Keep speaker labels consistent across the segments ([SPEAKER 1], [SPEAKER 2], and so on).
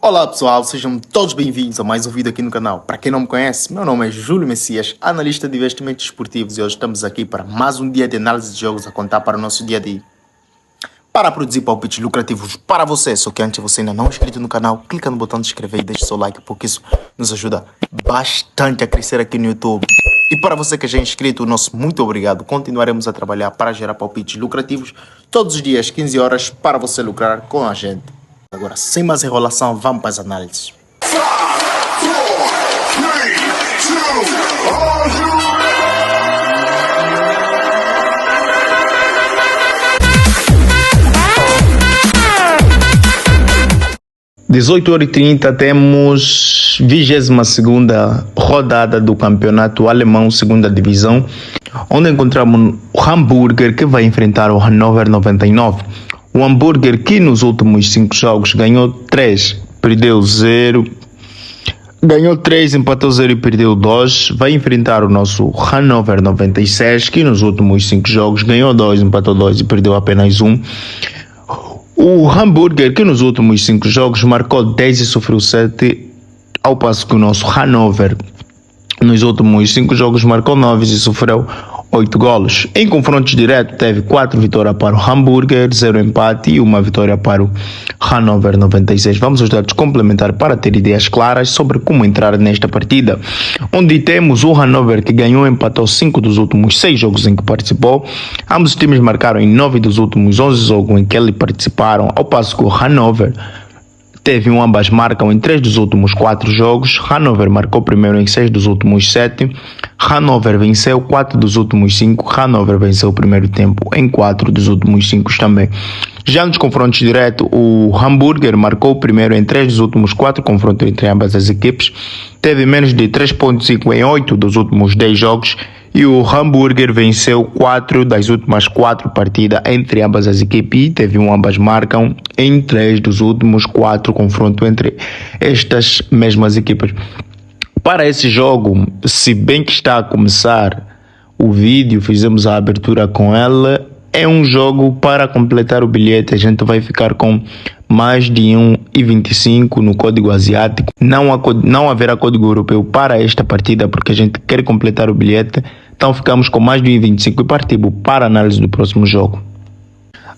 [SPEAKER 1] Olá pessoal, sejam todos bem-vindos a mais um vídeo aqui no canal. Para quem não me conhece, meu nome é Júlio Messias, analista de investimentos esportivos, e hoje estamos aqui para mais um dia de análise de jogos a contar para o nosso dia a dia. Para produzir palpites lucrativos para você, só que antes você ainda não é inscrito no canal, clica no botão de inscrever e deixe seu like, porque isso nos ajuda bastante a crescer aqui no YouTube. E para você que já é inscrito, nosso muito obrigado. Continuaremos a trabalhar para gerar palpites lucrativos todos os dias, 15 horas, para você lucrar com a gente. Agora, sem mais enrolação, vamos para as análises.
[SPEAKER 2] 5, 4,
[SPEAKER 1] 18h30 temos 22ª rodada do campeonato alemão, segunda divisão, onde encontramos o Hamburger que vai enfrentar o Hannover 99. O Hamburger que nos últimos 5 jogos ganhou 3, perdeu 0, ganhou 3, empatou 0 e perdeu 2. Vai enfrentar o nosso Hannover 96 que nos últimos 5 jogos ganhou 2, empatou 2 e perdeu apenas 1. O Hamburger que nos últimos 5 jogos marcou 10 e sofreu 7, ao passo que o nosso Hannover nos últimos 5 jogos marcou 9 e sofreu 8 golos. Em confrontos diretos teve 4 vitórias para o Hamburger, 0 empate e 1 vitória para o Hannover 96. Vamos aos dados complementares para ter ideias claras sobre como entrar nesta partida, onde temos o Hannover que ganhou e empatou 5 dos últimos 6 jogos em que participou. Ambos os times marcaram em 9 dos últimos 11 jogos em que eles participaram, ao passo que o Hannover teve ambas marcam em 3 dos últimos 4 jogos. Hannover marcou primeiro em 6 dos últimos 7. Hannover venceu 4 dos últimos 5. Hannover venceu o primeiro tempo em 4 dos últimos 5 também. Já nos confrontos diretos, o Hamburger marcou primeiro em 3 dos últimos 4 confrontos entre ambas as equipes. Teve menos de 3.5 em 8 dos últimos 10 jogos. E o Hamburger venceu 4 das últimas 4 partidas entre ambas as equipes e teve ambas marcam em 3 dos últimos 4 confrontos entre estas mesmas equipes. Para esse jogo, se bem que está a começar o vídeo, fizemos a abertura com ela, é um jogo para completar o bilhete. A gente vai ficar com mais de 1,25 no código asiático. Não haverá código europeu para esta partida, porque a gente quer completar o bilhete. Então ficamos com mais de 1,25 e partimos para a análise do próximo jogo.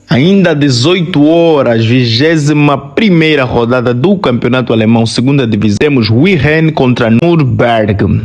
[SPEAKER 1] Ainda às 18 horas, 21ª rodada do campeonato alemão, segunda divisão, temos Wien contra Nürnberg.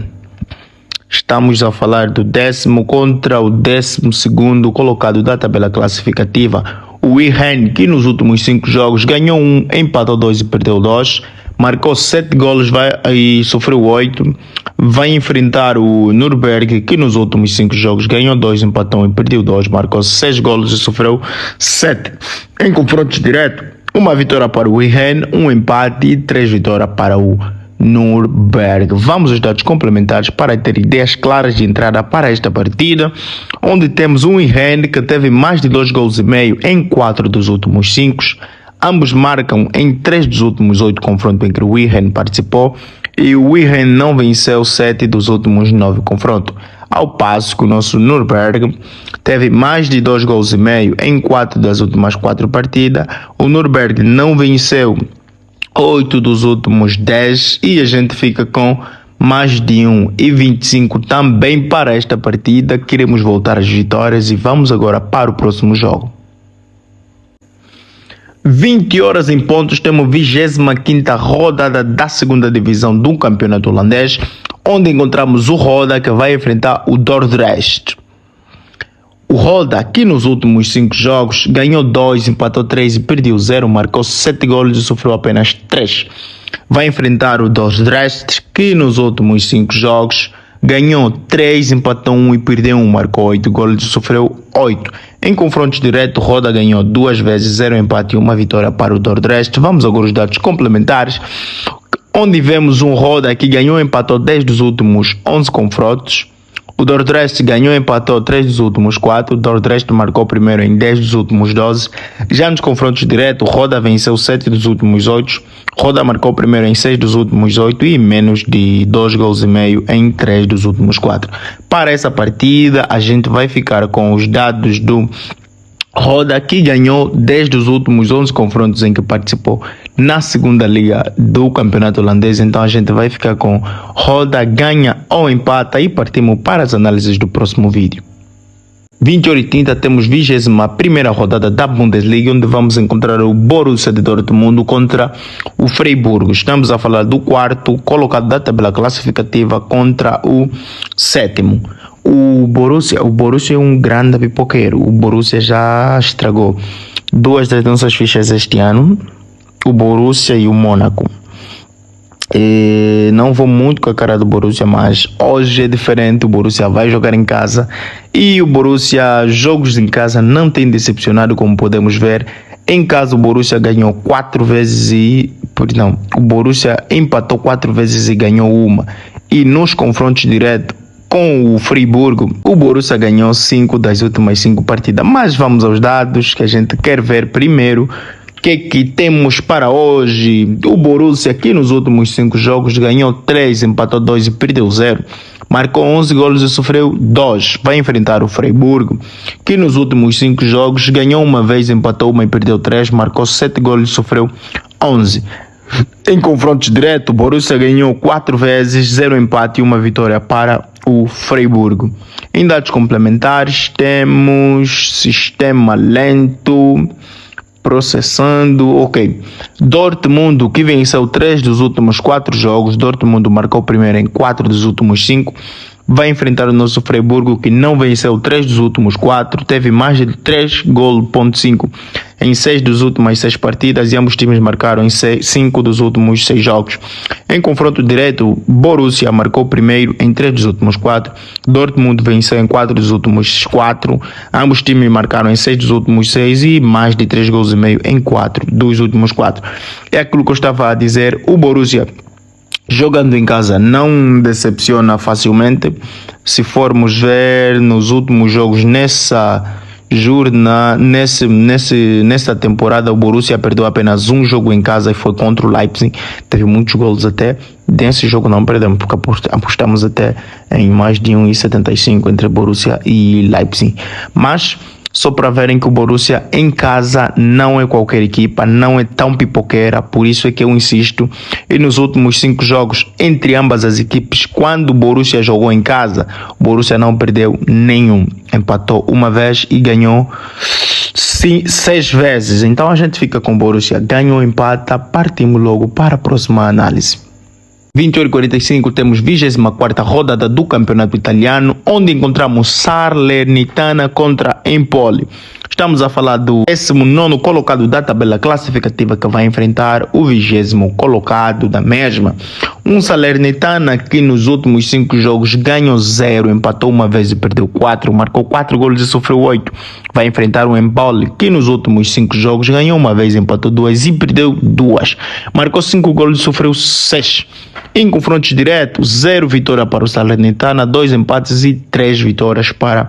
[SPEAKER 1] Estamos a falar do 10º contra o 12º colocado da tabela classificativa. O Wien, que nos últimos 5 jogos ganhou 1, empatou 2 e perdeu 2. Marcou 7 golos e sofreu 8. Vai enfrentar o Nürnberg, que nos últimos 5 jogos ganhou 2, empatou e perdeu 2. Marcou 6 golos e sofreu 7. Em confrontos diretos, 1 vitória para o Wien, 1 empate e 3 vitórias para o Nürnberg. Vamos aos dados complementares para ter ideias claras de entrada para esta partida, onde temos um Wien que teve mais de 2 gols e meio em 4 dos últimos 5. Ambos marcam em 3 dos últimos 8 confrontos em que o Wien participou, e o Wien não venceu 7 dos últimos 9 confrontos. Ao passo que o nosso Nürnberg teve mais de 2 gols e meio em 4 das últimas 4 partidas. O Nürnberg não venceu 8 dos últimos 10 e a gente fica com mais de 1,25 também para esta partida. Queremos voltar às vitórias e vamos agora para o próximo jogo. 20 horas em pontos, temos 25ª rodada da segunda divisão do campeonato holandês, onde encontramos o Roda que vai enfrentar o Dordrecht. O Roda, que nos últimos 5 jogos ganhou 2, empatou 3 e perdeu 0, marcou 7 golos e sofreu apenas 3. Vai enfrentar o Dordrecht, que nos últimos 5 jogos ganhou 3, empatou 1 e perdeu 1, marcou 8 golos e sofreu 8. Em confrontos diretos, o Roda ganhou 2 vezes, 0 empate e 1 vitória para o Dordrecht. Vamos agora aos dados complementares, onde vemos um Roda que ganhou e empatou 10 dos últimos 11 confrontos. O Dordrecht ganhou e empatou 3 dos últimos 4. O Dordrecht marcou primeiro em 10 dos últimos 12. Já nos confrontos diretos, o Roda venceu 7 dos últimos 8. O Roda marcou primeiro em 6 dos últimos 8 e menos de 2 gols e meio em 3 dos últimos 4. Para essa partida, a gente vai ficar com os dados do Roda, que ganhou 10 dos últimos 11 confrontos em que participou. na segunda liga do campeonato holandês. Então a gente vai ficar com roda, ganha ou empata e partimos para as análises do próximo vídeo. 20h30 temos 21ª rodada da Bundesliga, onde vamos encontrar o Borussia de Dortmund contra o Freiburg. Estamos a falar do quarto colocado da tabela classificativa contra o sétimo. O Borussia é um grande pipoqueiro. O Borussia já estragou duas das nossas fichas este ano, o Borussia e o Mônaco. Não vou muito com a cara do Borussia, mas hoje é diferente. O Borussia vai jogar em casa e o Borussia, jogos em casa, não tem decepcionado, como podemos ver. Em casa o Borussia ganhou 4 vezes o Borussia empatou 4 vezes e ganhou uma. E nos confrontos diretos com o Friburgo, o Borussia ganhou 5 das últimas 5 partidas. Mas vamos aos dados que a gente quer ver primeiro. O que temos para hoje? O Borussia, que nos últimos 5 jogos ganhou 3, empatou 2 e perdeu 0. Marcou 11 golos e sofreu 2. Vai enfrentar o Freiburgo, que nos últimos 5 jogos ganhou uma vez, empatou 1 e perdeu 3. Marcou 7 golos e sofreu 11. Em confrontos diretos, o Borussia ganhou 4 vezes, 0 empate e 1 vitória para o Freiburgo. Em dados complementares, temos sistema lento, processando, ok. Dortmund, que venceu 3 dos últimos 4 jogos. Dortmund marcou primeiro em 4 dos últimos 5. Vai enfrentar o nosso Freiburgo, que não venceu 3 dos últimos 4. Teve mais de 3 gols, 5 em 6 das últimas 6 partidas. E ambos times marcaram em 5 dos últimos 6 jogos. Em confronto direto, Borussia marcou primeiro em 3 dos últimos 4. Dortmund venceu em 4 dos últimos 4. Ambos times marcaram em 6 dos últimos 6 e mais de 3 gols e meio em 4 dos últimos 4. É aquilo que eu estava a dizer. O Borussia, jogando em casa, não decepciona facilmente. Se formos ver nos últimos jogos nessa temporada, o Borussia perdeu apenas um jogo em casa e foi contra o Leipzig. Teve muitos gols até. Nesse jogo não perdemos, porque apostamos até em mais de 1,75 entre Borussia e Leipzig. Mas só para verem que o Borussia em casa não é qualquer equipa, não é tão pipoqueira. Por isso é que eu insisto. E nos últimos 5 jogos entre ambas as equipes, quando o Borussia jogou em casa, o Borussia não perdeu nenhum. Empatou uma vez e ganhou 6 vezes. Então a gente fica com o Borussia, ganhou, empata, partimos logo para a próxima análise. 20h45 temos 24ª rodada do campeonato italiano, onde encontramos Salernitana contra Empoli. Estamos a falar do 19º colocado da tabela classificativa, que vai enfrentar o 20º colocado da mesma. Um Salernitana que nos últimos 5 jogos ganhou 0, empatou uma vez e perdeu 4, marcou 4 golos e sofreu 8. Vai enfrentar o Empoli, que nos últimos 5 jogos ganhou uma vez, empatou 2 e perdeu 2. Marcou 5 golos e sofreu 6. Em confrontos diretos, 0 vitória para o Salernitana, 2 empates e 3 vitórias para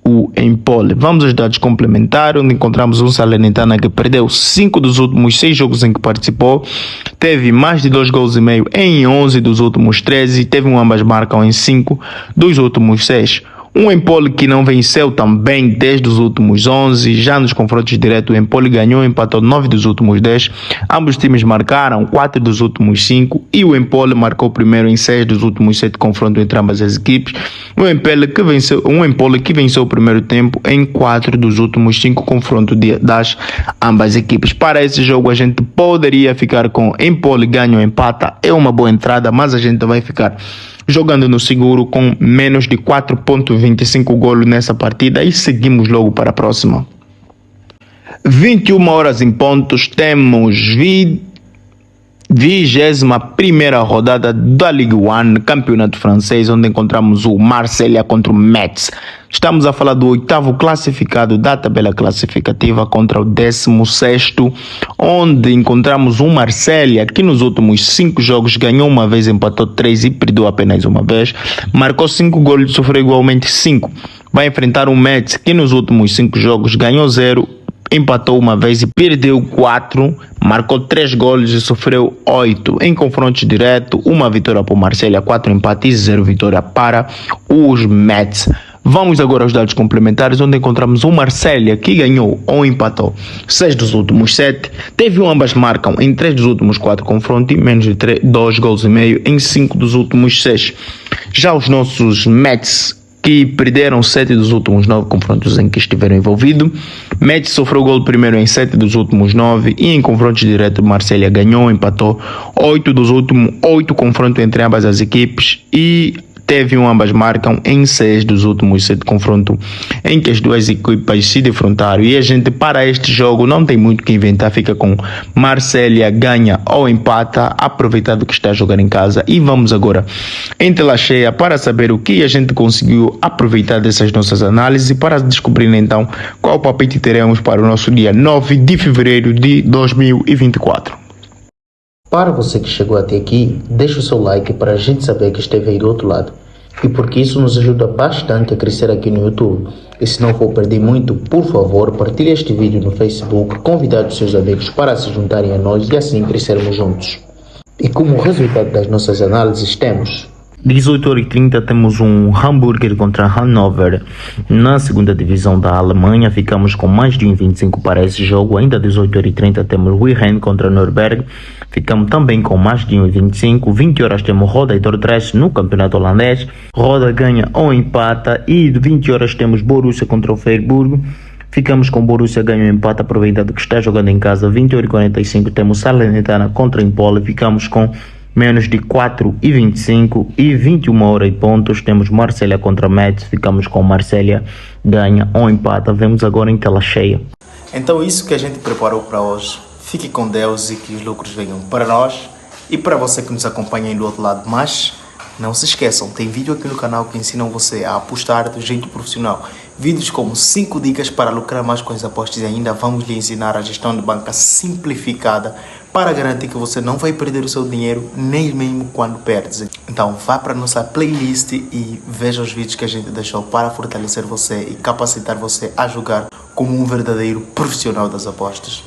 [SPEAKER 1] o Empoli. Vamos aos dados complementares, onde encontramos um Salernitana que perdeu 5 dos últimos 6 jogos em que participou, teve mais de 2 gols e meio em 11 dos últimos 13 e teve um ambas marcam em 5 dos últimos 6. Um Empoli que não venceu também desde os últimos 11, já nos confrontos diretos o Empoli ganhou, empatou 9 dos últimos 10, ambos times marcaram 4 dos últimos 5 e o Empoli marcou primeiro em 6 dos últimos 7 confrontos entre ambas as equipes. Um Empoli que venceu o primeiro tempo em 4 dos últimos 5 confrontos das ambas equipes. Para esse jogo a gente poderia ficar com Empoli ganha ou empata, é uma boa entrada, mas a gente vai ficar jogando no seguro com menos de 4,25 golos nessa partida e seguimos logo para a próxima. 21 horas em pontos, temos 21ª rodada da Ligue 1, campeonato francês, onde encontramos o Marseille contra o Metz. Estamos a falar do 8º classificado da tabela classificativa contra o 16º, onde encontramos um Marseille que nos últimos 5 jogos ganhou uma vez, empatou 3 e perdeu apenas uma vez. Marcou 5 golos e sofreu igualmente 5. Vai enfrentar um Metz que nos últimos 5 jogos ganhou 0, empatou uma vez e perdeu 4, marcou 3 golos e sofreu 8. Em confrontos diretos, uma vitória para o Marseille, 4 empates e 0 vitória para os Metz. Vamos agora aos dados complementares, onde encontramos o Marselha, que ganhou ou empatou 6 dos últimos 7, teve um ambas marcam em 3 dos últimos 4 confrontos e menos de 2 gols e meio em 5 dos últimos 6. Já os nossos Mets, que perderam 7 dos últimos 9 confrontos em que estiveram envolvidos. Mets sofreu gol primeiro em 7 dos últimos 9 e em confrontos diretos Marselha ganhou, empatou 8 dos últimos 8 confrontos entre ambas as equipes e teve um ambas marcam em 6 dos últimos 7 confrontos em que as duas equipas se defrontaram. E a gente, para este jogo, não tem muito que inventar, fica com Marselha ganha ou empata, aproveitado que está a jogar em casa. E vamos agora em tela cheia para saber o que a gente conseguiu aproveitar dessas nossas análises e para descobrir então qual palpite teremos para o nosso dia 9 de fevereiro de 2024.
[SPEAKER 3] Para você que chegou até aqui, deixa o seu like para a gente saber que esteve aí do outro lado. E porque isso nos ajuda bastante a crescer aqui no YouTube. E se não for perder muito, por favor, partilhe este vídeo no Facebook, convidar os seus amigos para se juntarem a nós e assim crescermos juntos. E como resultado das nossas análises temos
[SPEAKER 1] 18h30 temos um Hamburger contra Hannover na segunda divisão da Alemanha. Ficamos com mais de 1,25 para esse jogo. Ainda 18h30 temos Wilhelm contra Nürnberg. Ficamos também com mais de 1,25. 20 horas temos Roda e Dordrecht no campeonato holandês. Roda ganha ou empata. E de 20 horas temos Borussia contra o Freiburg. Ficamos com Borussia ganha ou empata, aproveitado que está jogando em casa. 20h45 temos Salernitana contra Empoli. Ficamos com menos de 4,25 e 21 horas e pontos temos Marselha contra Metz. Ficamos com Marselha ganha ou empata. Vemos agora em tela cheia.
[SPEAKER 4] Então isso que a gente preparou para hoje. Fique com Deus e que os lucros venham para nós e para você que nos acompanha aí do outro lado. Mas não se esqueçam, tem vídeo aqui no canal que ensinam você a apostar do jeito profissional. Vídeos como 5 dicas para lucrar mais com as apostas e ainda vamos lhe ensinar a gestão de banca simplificada para garantir que você não vai perder o seu dinheiro nem mesmo quando perdes. Então vá para a nossa playlist e veja os vídeos que a gente deixou para fortalecer você e capacitar você a jogar como um verdadeiro profissional das apostas.